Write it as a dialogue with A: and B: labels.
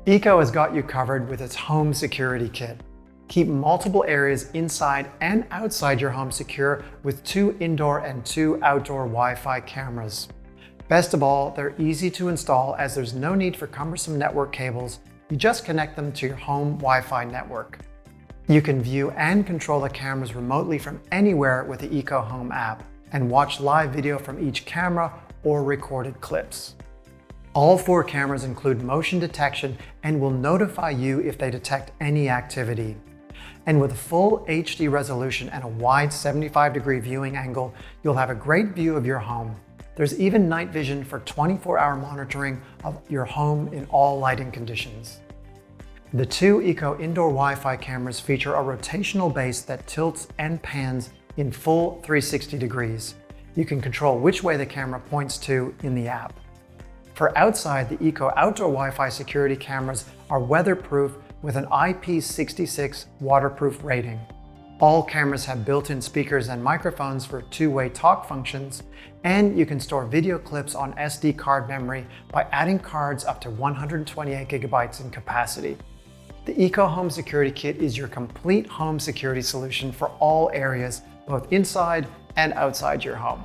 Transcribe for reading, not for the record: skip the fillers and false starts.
A: EKO has got you covered with its home security kit. Keep multiple areas inside and outside your home secure with 2 indoor and 2 outdoor Wi-Fi cameras. Best of all, they're easy to install as there's no need for cumbersome network cables. You just connect them to your home Wi-Fi network. You can view and control the cameras remotely from anywhere with the EKO Home app and watch live video from each camera or recorded clips. All 4 cameras include motion detection and will notify you if they detect any activity. And with a full HD resolution and a wide 75-degree viewing angle, you'll have a great view of your home. There's even night vision for 24-hour monitoring of your home in all lighting conditions. The 2 EKO indoor Wi-Fi cameras feature a rotational base that tilts and pans in full 360 degrees. You can control which way the camera points to in the app. For outside, the EKO outdoor Wi-Fi security cameras are weatherproof with an IP66 waterproof rating. All cameras have built-in speakers and microphones for 2-way talk functions, and you can store video clips on SD card memory by adding cards up to 128 gigabytes in capacity. The EKO Home Security Kit is your complete home security solution for all areas, both inside and outside your home.